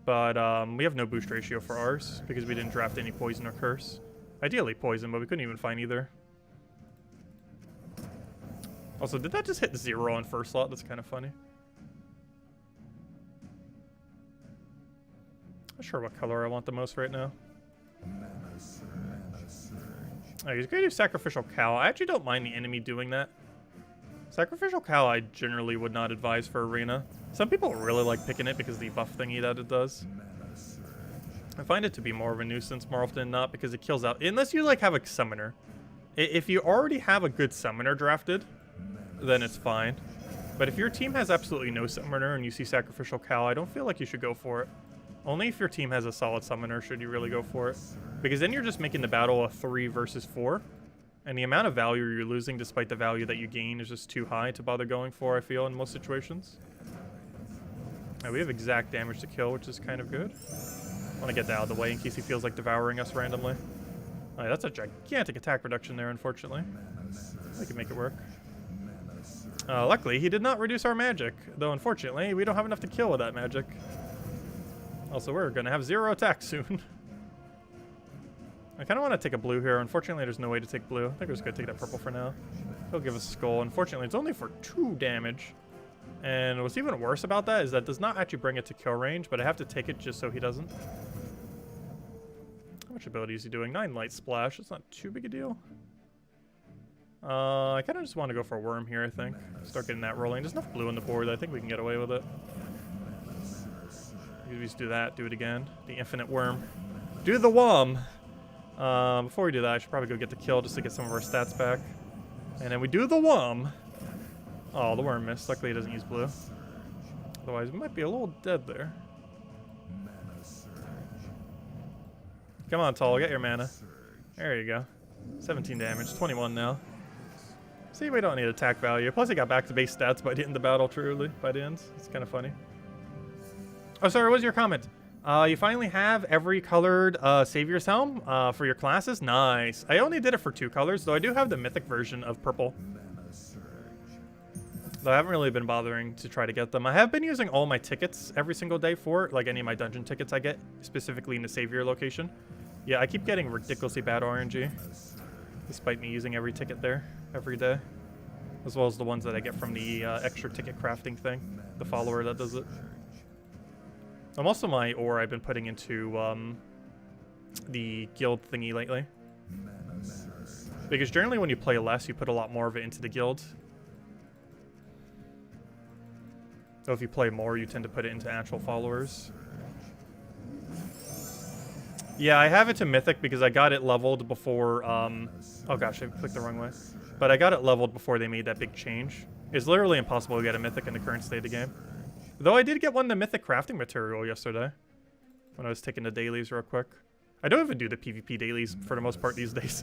But we have no boost ratio for ours because we didn't draft any poison or curse. Ideally poison, but we couldn't even find either. Also, did that just hit 0 on first slot? That's kind of funny. Not sure what color I want the most right now. Oh, he's going to do Sacrificial Cow. I actually don't mind the enemy doing that. Sacrificial Cow I generally would not advise for Arena. Some people really like picking it because of the buff thingy that it does. I find it to be more of a nuisance more often than not because it kills out. Unless you like have a summoner. If you already have a good summoner drafted, then it's fine. But if your team has absolutely no summoner and you see Sacrificial Cow, I don't feel like you should go for it. Only if your team has a solid summoner should you really go for it. Because then you're just making the battle a 3 versus 4. And the amount of value you're losing despite the value that you gain is just too high to bother going for, I feel, in most situations. Right, we have exact damage to kill, which is kind of good. I want to get that out of the way in case he feels like devouring us randomly. Right, that's a gigantic attack reduction there, unfortunately. I can make it work. Luckily, he did not reduce our magic. Though, unfortunately, we don't have enough to kill with that magic. Also, we're going to have 0 attack soon. I kind of want to take a blue here. Unfortunately, there's no way to take blue. I think we're just going to take that purple for now. He'll give us a skull. Unfortunately, it's only for 2 damage. And what's even worse about that is that does not actually bring it to kill range, but I have to take it just so he doesn't. How much ability is he doing? 9 light splash. It's not too big a deal. I kind of just want to go for a worm here, I think. Start getting that rolling. There's enough blue on the board. I think we can get away with it. We just do that. Do it again. The infinite worm. Do the wom. Before we do that, I should probably go get the kill just to get some of our stats back. And then we do the wom. Oh, the worm missed. Luckily, he doesn't use blue. Otherwise, we might be a little dead there. Come on, Tall. Get your mana. There you go. 17 damage. 21 now. See, we don't need attack value. Plus, he got back to base stats by the end of the battle, truly. By the end. It's kind of funny. Oh, sorry. What was your comment? You finally have every colored Savior's Helm for your classes? Nice. I only did it for 2 colors, though I do have the mythic version of purple. Though I haven't really been bothering to try to get them. I have been using all my tickets every single day for it, like any of my dungeon tickets I get, specifically in the Savior location. Yeah, I keep getting ridiculously bad RNG, despite me using every ticket there every day, as well as the ones that I get from the extra ticket crafting thing, the follower that does it. Most of my ore I've been putting into the guild thingy lately. Because generally when you play less, you put a lot more of it into the guild. So if you play more, you tend to put it into actual followers. Yeah, I have it to Mythic because I got it leveled before... oh gosh, I clicked the wrong way. But I got it leveled before they made that big change. It's literally impossible to get a Mythic in the current state of the game. Though I did get one of the Mythic crafting material yesterday. When I was taking the dailies real quick. I don't even do the PvP dailies for the most part these days.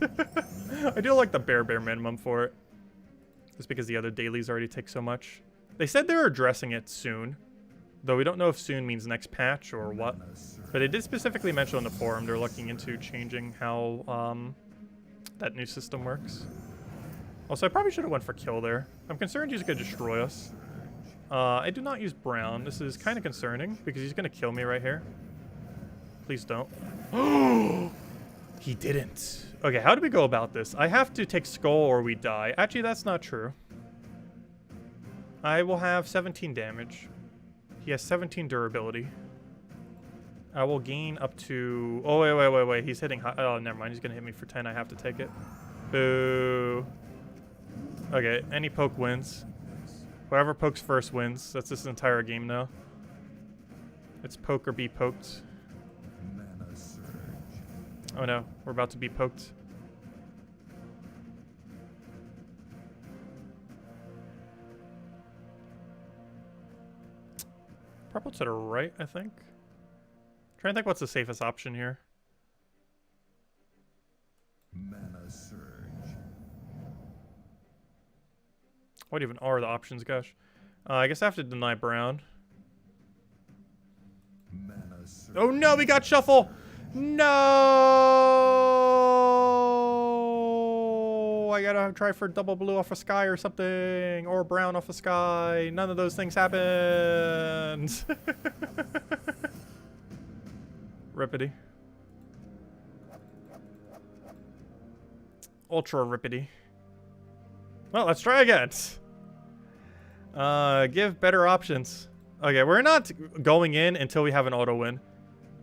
I do like the bare minimum for it. Just because the other dailies already take so much. They said they're addressing it soon. Though we don't know if soon means next patch or what. But it did specifically mention on the forum they're looking into changing how that new system works. Also, I probably should have went for kill there. I'm concerned he's going to destroy us. I do not use brown. This is kind of concerning because he's going to kill me right here. Please don't. He didn't. Okay, how do we go about this? I have to take skull or we die. Actually, that's not true. I will have 17 damage. He has 17 durability. I will gain up to... Oh, wait. He's hitting high. Oh, never mind. He's going to hit me for 10. I have to take it. Boo. Okay, any poke wins. Whoever pokes first wins. That's this entire game now. It's poke or be poked. Oh no, we're about to be poked. Purple to the right, I think. Trying to think what's the safest option here. Mana surge. What even are the options, gosh? I guess I have to deny brown. Mana surge. Oh no, we got shuffle! No! I gotta try for double blue off a sky or something, or brown off a sky. None of those things happened. Rippity. Ultra rippity. Well, let's try again. Give better options. Okay, we're not going in until we have an auto win.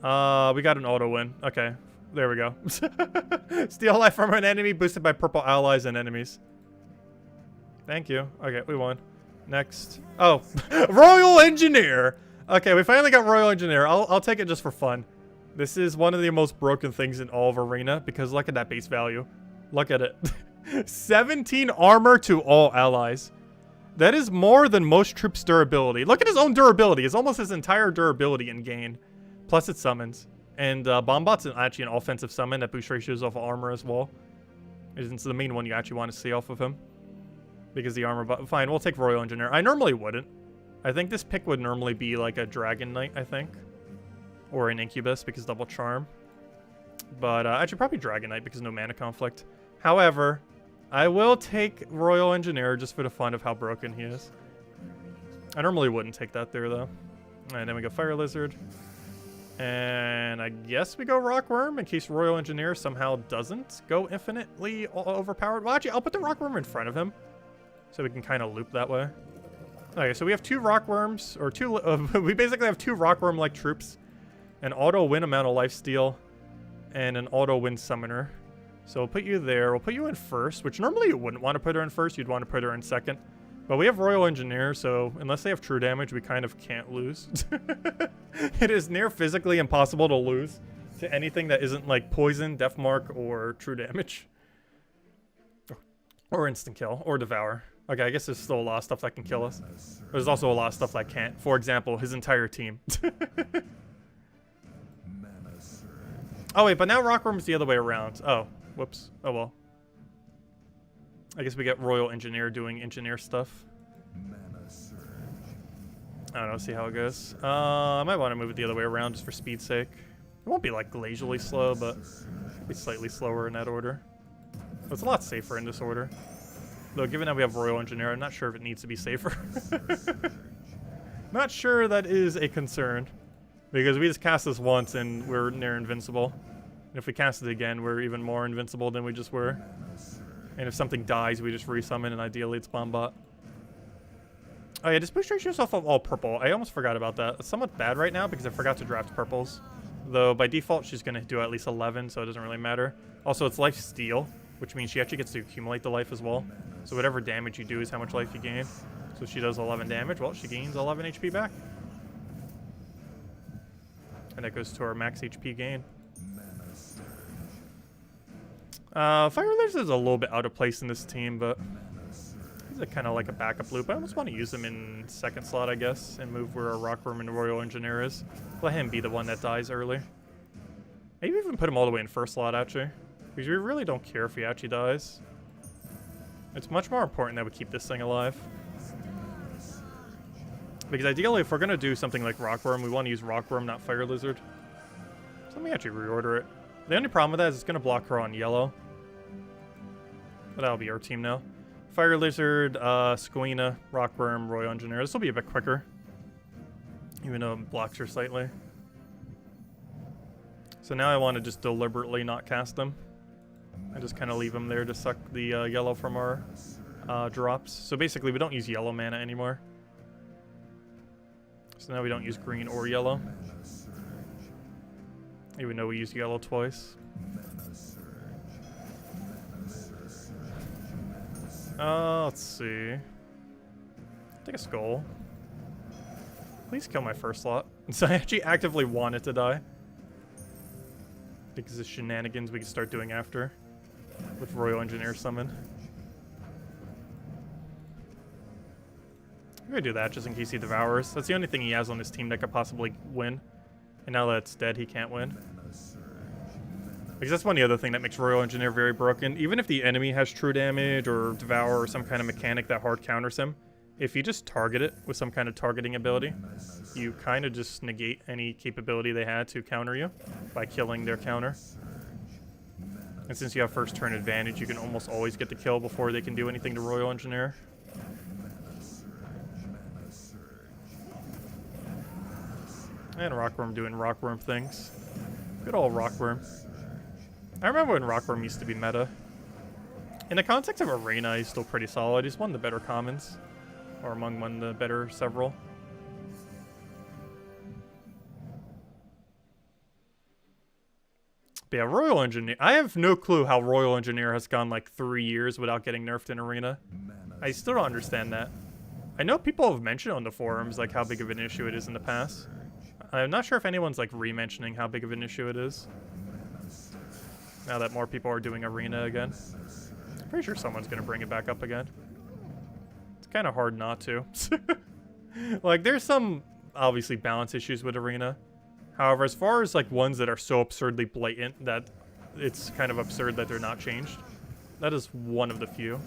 We got an auto win. Okay, there we go. Steal life from an enemy boosted by purple allies and enemies. Thank you. Okay, we won. Next. Oh, Royal Engineer. Okay, we finally got Royal Engineer. I'll take it just for fun. This is one of the most broken things in all of Arena because look at that base value. Look at it. 17 armor to all allies. That is more than most troops' durability. Look at his own durability. It's almost his entire durability in gain. Plus it summons. And Bombot's actually an offensive summon that boosts ratios off of armor as well. It's the main one you actually want to see off of him. Because the armor... Fine, we'll take Royal Engineer. I normally wouldn't. I think this pick would normally be like a Dragon Knight, I think. Or an Incubus because double charm. But actually probably Dragon Knight because no mana conflict. However... I will take Royal Engineer just for the fun of how broken he is. I normally wouldn't take that there, though. And then we go Fire Lizard. And I guess we go Rockworm in case Royal Engineer somehow doesn't go infinitely overpowered. Well, actually, I'll put the Rockworm in front of him so we can kind of loop that way. Okay, so we have two Rockworms, or two... we basically have two Rockworm-like troops. An auto-win amount of lifesteal, and an auto-win Summoner. So we'll put you there. We'll put you in first, which normally you wouldn't want to put her in first. You'd want to put her in second. But we have Royal Engineer, so unless they have true damage, we kind of can't lose. It is near physically impossible to lose to anything that isn't like poison, death mark, or true damage. Or instant kill, or devour. Okay, I guess there's still a lot of stuff that can kill us. There's also a lot of stuff that can't. For example, his entire team. Oh wait, but now Rockworm's the other way around. Oh. Whoops. Oh well. I guess we get Royal Engineer doing engineer stuff. I don't know, see how it goes. I might want to move it the other way around just for speed's sake. It won't be like glacially slow, but it'll be slightly slower in that order. But it's a lot safer in this order. Though given that we have Royal Engineer, I'm not sure if it needs to be safer. Not sure that is a concern. Because we just cast this once and we're near invincible. And if we cast it again, we're even more invincible than we just were. And if something dies, we just resummon, and ideally it's Bombot. Oh yeah, just boost ratios off of all purple. I almost forgot about that. It's somewhat bad right now because I forgot to draft purples. Though by default, she's going to do at least 11, so it doesn't really matter. Also, it's life steal, which means she actually gets to accumulate the life as well. So whatever damage you do is how much life you gain. So if she does 11 damage, well, she gains 11 HP back. And that goes to our max HP gain. Fire Lizard is a little bit out of place in this team, but he's kind of like a backup loop. I almost want to use him in second slot, I guess, and move where a Rockworm and Royal Engineer is. Let him be the one that dies early. Maybe even put him all the way in first slot, actually. Because we really don't care if he actually dies. It's much more important that we keep this thing alive. Because ideally, if we're going to do something like Rockworm, we want to use Rockworm, not Fire Lizard. So let me actually reorder it. The only problem with that is it's going to block her on yellow. But that'll be our team now. Fire Lizard, Squina, Rockworm, Royal Engineer. This will be a bit quicker. Even though it blocks her slightly. So now I want to just deliberately not cast them. I just kind of leave them there to suck the yellow from our drops. So basically we don't use yellow mana anymore. So now we don't use green or yellow. Even though we used yellow twice. Let's see. Take a skull. Please kill my first slot. So I actually actively want it to die. Because the shenanigans we can start doing after. With Royal Engineer summon. I'm gonna do that just in case he devours. That's the only thing he has on his team that could possibly win. And now that it's dead, he can't win. Because that's one of the other thing that makes Royal Engineer very broken. Even if the enemy has true damage or devour or some kind of mechanic that hard counters him, if you just target it with some kind of targeting ability, you kind of just negate any capability they had to counter you by killing their counter. And since you have first turn advantage, you can almost always get the kill before they can do anything to Royal Engineer. And Rockworm doing Rockworm things. Good old Rockworm. I remember when Rockworm used to be meta. In the context of Arena, he's still pretty solid. He's one of the better commons. Or among one of the better several. But yeah, Royal Engineer. I have no clue how Royal Engineer has gone like 3 years without getting nerfed in Arena. I still don't understand that. I know people have mentioned on the forums like how big of an issue it is in the past. I'm not sure if anyone's like re-mentioning how big of an issue it is. Now that more people are doing Arena again. I'm pretty sure someone's gonna bring it back up again. It's kind of hard not to. Like, there's some, obviously, balance issues with Arena. However, as far as like ones that are so absurdly blatant that it's kind of absurd that they're not changed, that is one of the few.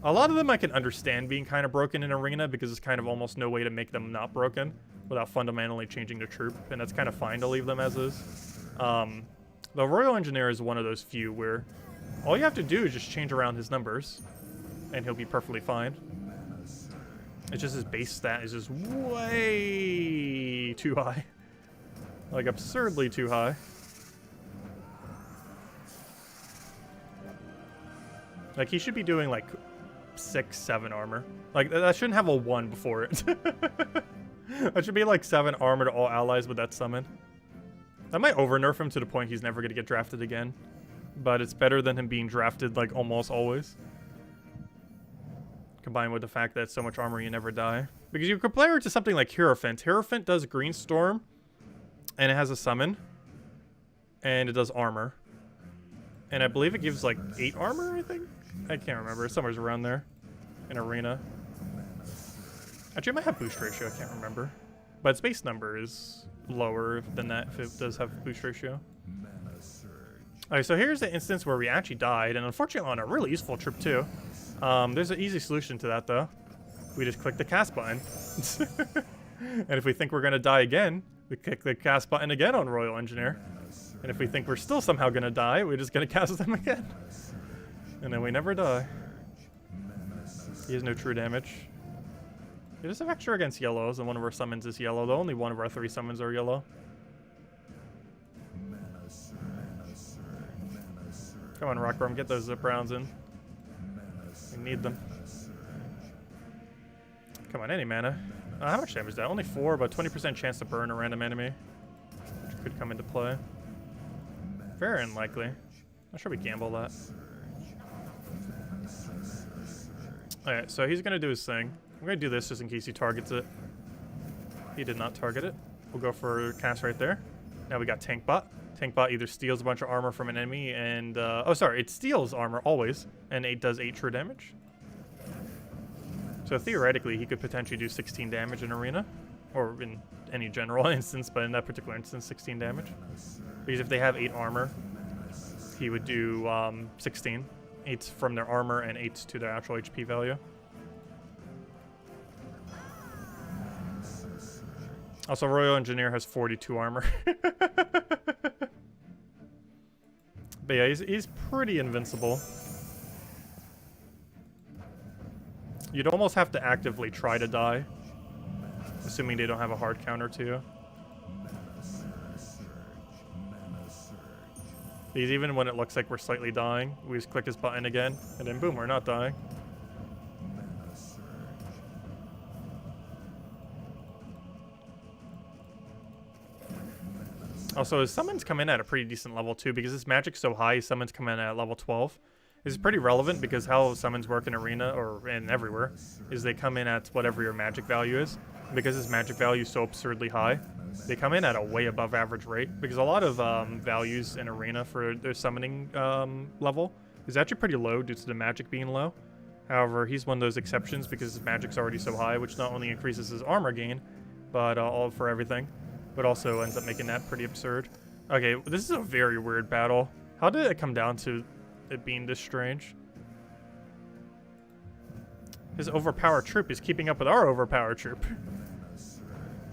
A lot of them I can understand being kind of broken in Arena because there's kind of almost no way to make them not broken without fundamentally changing the troop, and that's kind of fine to leave them as is. The Royal Engineer is one of those few where all you have to do is just change around his numbers, and he'll be perfectly fine. It's just his base stat is just way too high. Like, absurdly too high. Like, he should be doing, like, 6, 7 armor. Like, that shouldn't have a 1 before it. That should be, like, 7 armor to all allies with that summon. That might over-nerf him to the point he's never going to get drafted again. But it's better than him being drafted, like, almost always. Combined with the fact that so much armor you never die. Because you compare it to something like Hierophant. Hierophant does Green Storm, and it has a summon, and it does armor. And I believe it gives, like, 8 armor, I think? I can't remember. Somewhere's around there. In Arena. Actually, it might have boost ratio. I can't remember. But its base number is lower than that if it does have boost ratio. Alright, so here's the instance where we actually died, and unfortunately on a really useful trip too. There's an easy solution to that though. We just click the cast button. And if we think we're gonna die again, we click the cast button again on Royal Engineer. And if we think we're still somehow gonna die, we're just gonna cast them again. And then we never die. He has no true damage. He does have extra against yellows, and one of our summons is yellow, though only one of our 3 summons are yellow. Come on, Rockworm, get those zip rounds in. We need them. Come on, any mana. How much damage is that? Only 4, but 20% chance to burn a random enemy. Which could come into play. Very unlikely. Not sure we gamble that. Alright, so he's gonna do his thing. I'm gonna do this just in case he targets it. He did not target it. We'll go for cast right there. Now we got Tank Bot. Tank Bot either steals a bunch of armor from an enemy and... oh, sorry. It steals armor always. And it does 8 true damage. So theoretically, he could potentially do 16 damage in Arena. Or in any general instance, but in that particular instance, 16 damage. Because if they have 8 armor, he would do 16. 8 from their armor and 8 to their actual HP value. Also, Royal Engineer has 42 armor. But yeah, he's pretty invincible. You'd almost have to actively try to die. Assuming they don't have a hard counter to you. Because even when it looks like we're slightly dying, we just click his button again, and then boom, we're not dying. Also, his summons come in at a pretty decent level too, because his magic's so high, his summons come in at level 12. This is pretty relevant because how summons work in Arena, or in everywhere, is they come in at whatever your magic value is. Because his magic value is so absurdly high, they come in at a way above average rate. Because a lot of values in Arena for their summoning level is actually pretty low due to the magic being low. However, he's one of those exceptions because his magic's already so high, which not only increases his armor gain, but all for everything. But also ends up making that pretty absurd. Okay, this is a very weird battle. How did it come down to it being this strange? His overpowered troop is keeping up with our overpowered troop.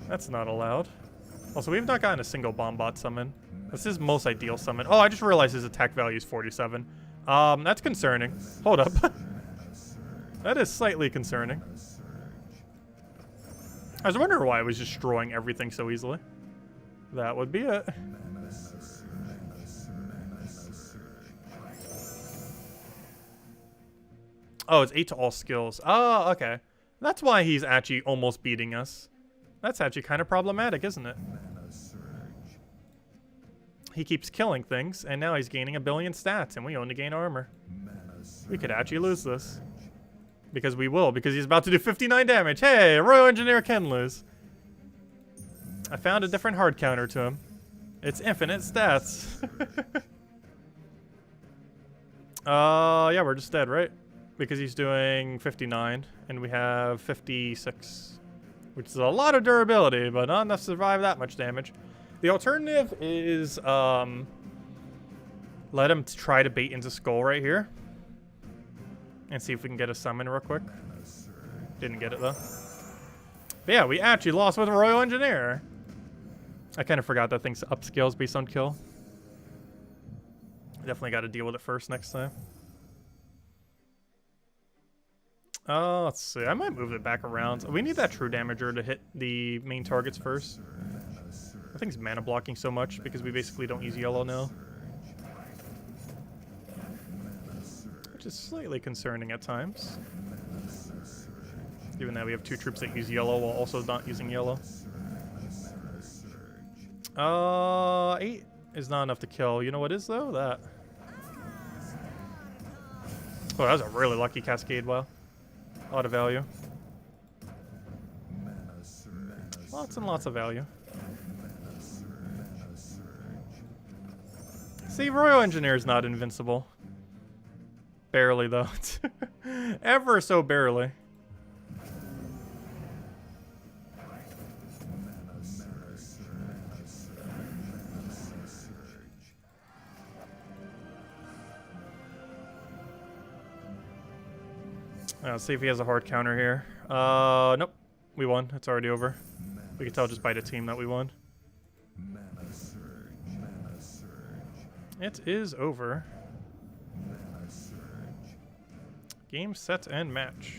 That's not allowed. Also, we've not gotten a single bomb bot summon. That's his most ideal summon. Oh, I just realized his attack value is 47. That's concerning. Hold up. That is slightly concerning. I was wondering why I was destroying everything so easily. That would be it. Oh, it's 8 to all skills. Oh, okay. That's why he's actually almost beating us. That's actually kind of problematic, isn't it? He keeps killing things, and now he's gaining 1 billion stats, and we only gain armor. We could actually lose this. Because we will, because he's about to do 59 damage. Hey, a Royal Engineer can lose. I found a different hard counter to him. It's infinite stats. Yeah, we're just dead, right? Because he's doing 59, and we have 56. Which is a lot of durability, but not enough to survive that much damage. The alternative is, let him try to bait into Skull right here. And see if we can get a summon real quick. Didn't get it, though. But yeah, we actually lost with a Royal Engineer. I kind of forgot that thing's upscales based on kill. Definitely got to deal with it first next time. Let's see. I might move it back around. We need that true damager to hit the main targets first. I think it's mana blocking so much because we basically don't use yellow now. Which is slightly concerning at times. Even though we have 2 troops that use yellow while also not using yellow. 8 is not enough to kill. You know what is, though? That. Oh, that was a really lucky cascade. Wow. A lot of value. Lots and lots of value. See, Royal Engineer is not invincible. Barely, though. Ever so barely. Let's see if he has a hard counter here. Nope. We won. It's already over. We can tell just by the team that we won. It is over. Game, set, and match.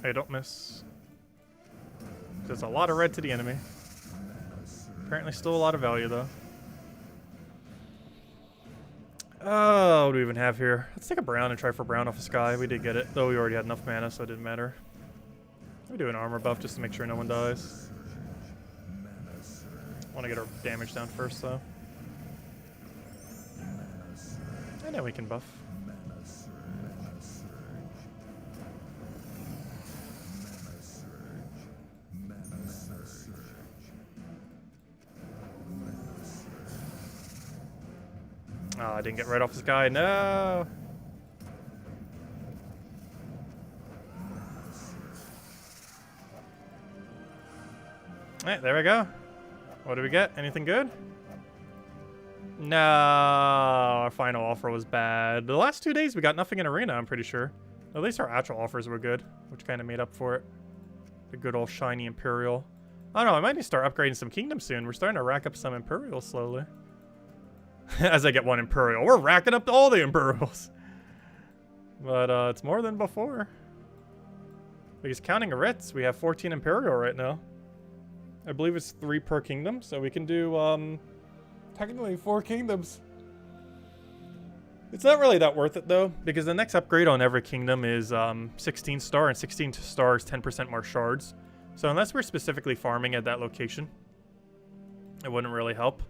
Hey, don't miss. There's a lot of red to the enemy. Apparently still a lot of value, though. Oh, what do we even have here? Let's take a brown and try for brown off the sky. We did get it, though we already had enough mana, so it didn't matter. We do an armor buff just to make sure no one dies. Want to get our damage down first, though. And then we can buff. Oh, I didn't get right off this guy. No. Alright, there we go. What do we get? Anything good? No, our final offer was bad. The last 2 days we got nothing in arena, I'm pretty sure. At least our actual offers were good, which kind of made up for it. The good old shiny Imperial. I don't know, I might need to start upgrading some kingdoms soon. We're starting to rack up some Imperials slowly. As I get one Imperial. We're racking up all the Imperials. But it's more than before. Because counting Ritz, we have 14 Imperial right now. I believe it's 3 per kingdom, so we can do technically 4 kingdoms. It's not really that worth it though, because the next upgrade on every kingdom is 16 star, and 16 star is 10% more shards. So unless we're specifically farming at that location, it wouldn't really help.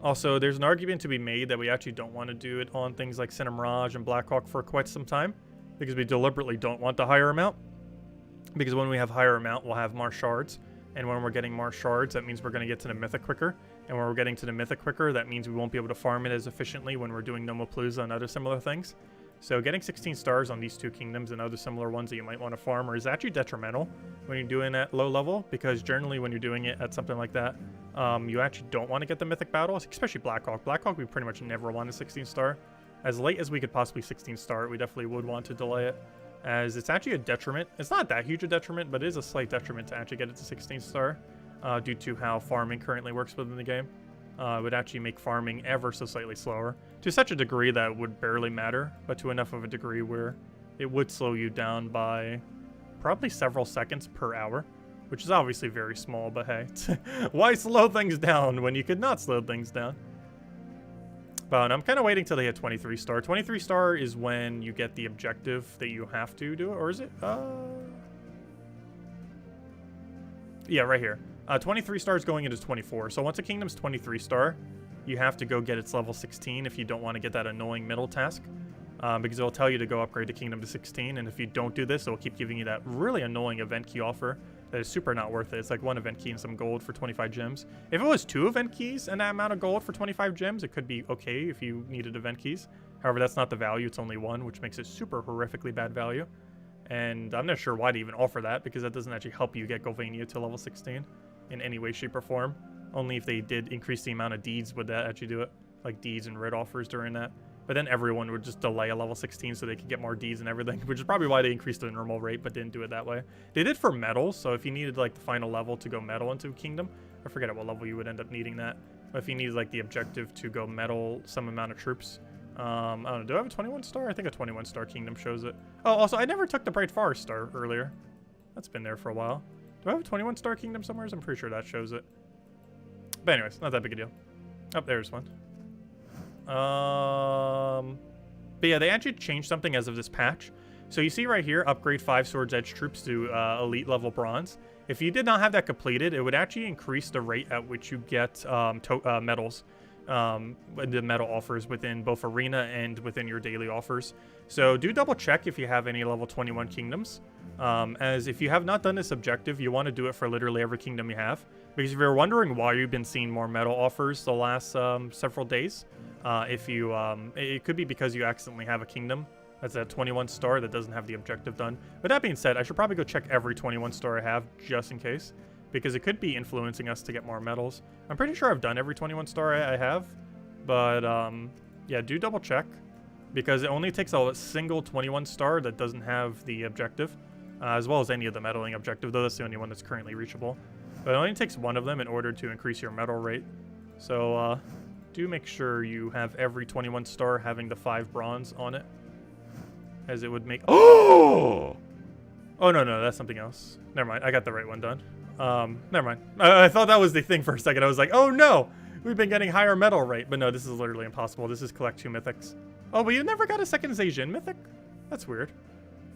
Also, there's an argument to be made that we actually don't want to do it on things like Cinemirage and Blackhawk for quite some time, because we deliberately don't want the higher amount. Because when we have higher amount, we'll have more shards. And when we're getting more shards, that means we're going to get to the Mythic quicker. And when we're getting to the Mythic quicker, that means we won't be able to farm it as efficiently when we're doing Nomopalooza and other similar things. So getting 16 stars on these two kingdoms and other similar ones that you might want to farm is actually detrimental when you're doing it at low level, because generally when you're doing it at something like that, you actually don't want to get the mythic battles, especially Blackhawk. Blackhawk we pretty much never want a 16 star. As late as we could possibly 16 star, we definitely would want to delay it, as it's actually a detriment. It's not that huge a detriment, but it is a slight detriment to actually get it to 16 star due to how farming currently works within the game. It would actually make farming ever so slightly slower, to such a degree that it would barely matter, but to enough of a degree where it would slow you down by probably several seconds per hour, which is obviously very small, but hey, why slow things down when you could not slow things down? But I'm kind of waiting till they hit 23 star. 23 star is when you get the objective that you have to do it, or is it? Yeah, right here. 23 stars going into 24. So once a kingdom's 23 star, you have to go get its level 16 if you don't want to get that annoying middle task. Because it'll tell you to go upgrade the kingdom to 16, and if you don't do this, it'll keep giving you that really annoying event key offer that is super not worth it. It's like 1 event key and some gold for 25 gems. If it was 2 event keys and that amount of gold for 25 gems, it could be okay if you needed event keys. However, that's not the value. It's only 1, which makes it super horrifically bad value. And I'm not sure why to even offer that, because that doesn't actually help you get Golvania to level 16 in any way, shape, or form. Only if they did increase the amount of deeds would that actually do it, like deeds and red offers during that. But then everyone would just delay a level 16 so they could get more deeds and everything, which is probably why they increased the normal rate but didn't do it that way. They did for medals, so if you needed like the final level to go medal into a kingdom, I forget at what level you would end up needing that. But if you needed like the objective to go medal some amount of troops, I don't know, do I have a 21 star? I think a 21 star kingdom shows it. Oh, also I never took the Bright Forest star earlier. That's been there for a while. Do I have a 21 star kingdom somewhere? I'm pretty sure that shows it. But anyways, not that big a deal. Oh, there's one. But yeah, they actually changed something as of this patch. So you see right here, upgrade 5 Swords Edge troops to elite level bronze. If you did not have that completed, it would actually increase the rate at which you get medals, the medal offers within both arena and within your daily offers. So do double check if you have any level 21 kingdoms. As if you have not done this objective, you want to do it for literally every kingdom you have. Because if you're wondering why you've been seeing more medal offers the last several days, it could be because you accidentally have a kingdom that's at 21 star that doesn't have the objective done. With that being said, I should probably go check every 21 star I have just in case, because it could be influencing us to get more medals. I'm pretty sure I've done every 21 star I have, but yeah, do double check, because it only takes a single 21 star that doesn't have the objective, as well as any of the medaling objective, though that's the only one that's currently reachable. But it only takes 1 of them in order to increase your medal rate. So do make sure you have every 21 star having the 5 bronze on it, as it would make... Oh, no, that's something else. Never mind, I got the right one done. Never mind. I thought that was the thing for a second. I was like, oh no, we've been getting higher medal rate. But no, this is literally impossible. This is collect 2 mythics. Oh, but you never got a second Zhejian mythic? That's weird.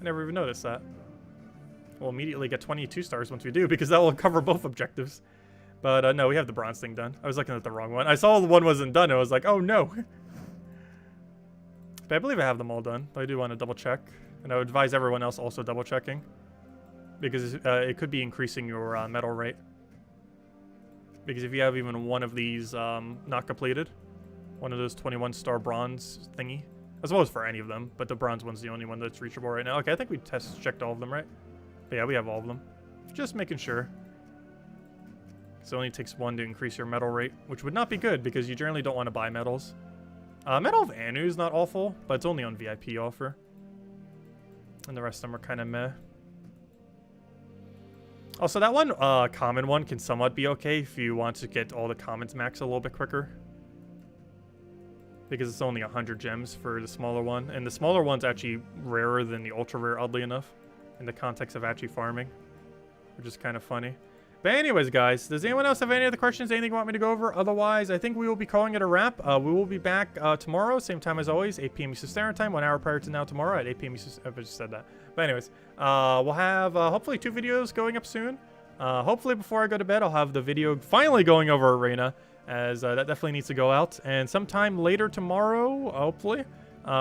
I never even noticed that. We'll immediately get 22 stars once we do, because that will cover both objectives. But no, we have the bronze thing done. I was looking at the wrong one. I saw the one wasn't done. I was like, oh no. But I believe I have them all done. But I do want to double check. And I would advise everyone else also double checking, because it could be increasing your medal rate. Because if you have even one of these not completed, one of those 21 star bronze thingy, as well as for any of them, but the bronze one's the only one that's reachable right now. Okay, I think we checked all of them, right? But yeah, we have all of them. Just making sure. It only takes 1 to increase your medal rate, which would not be good, because you generally don't want to buy medals. Medal of Anu is not awful, but it's only on VIP offer. And the rest of them are kind of meh. Also, that one common one can somewhat be okay if you want to get all the commons max a little bit quicker, because it's only 100 gems for the smaller one, and the smaller one's actually rarer than the ultra rare, oddly enough, in the context of actually farming, which is kind of funny. But anyways, guys, does anyone else have any other questions, anything you want me to go over? Otherwise, I think we will be calling it a wrap. We will be back tomorrow, same time as always, 8 p.m. Eastern Standard Time, 1 hour prior to now tomorrow at 8 p.m. Eastern. I just said that. But anyways, we'll have hopefully 2 videos going up soon. Hopefully before I go to bed, I'll have the video finally going over Arena, as that definitely needs to go out. And sometime later tomorrow, hopefully,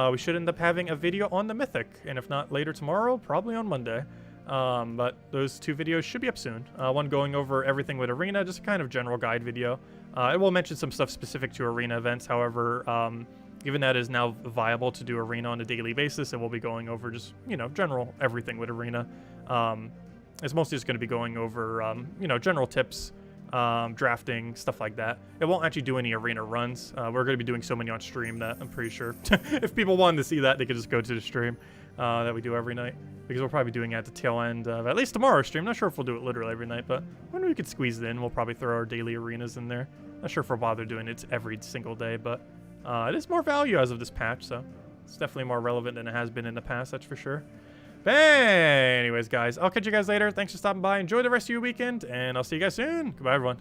we should end up having a video on the Mythic. And if not later tomorrow, probably on Monday. But those 2 videos should be up soon. One going over everything with Arena, just a kind of general guide video. It will mention some stuff specific to Arena events. However, Given that it is now viable to do arena on a daily basis, and we'll be going over just, you know, general everything with arena. It's mostly just going to be going over, you know, general tips, drafting, stuff like that. It won't actually do any arena runs. We're going to be doing so many on stream that I'm pretty sure if people wanted to see that, they could just go to the stream that we do every night. Because we'll probably be doing it at the tail end of at least tomorrow's stream. Not sure if we'll do it literally every night, but when we could squeeze it in, we'll probably throw our daily arenas in there. Not sure if we'll bother doing it every single day, but it is more value as of this patch, so it's definitely more relevant than it has been in the past, that's for sure. But anyways, guys, I'll catch you guys later. Thanks for stopping by. Enjoy the rest of your weekend, and I'll see you guys soon. Goodbye, everyone.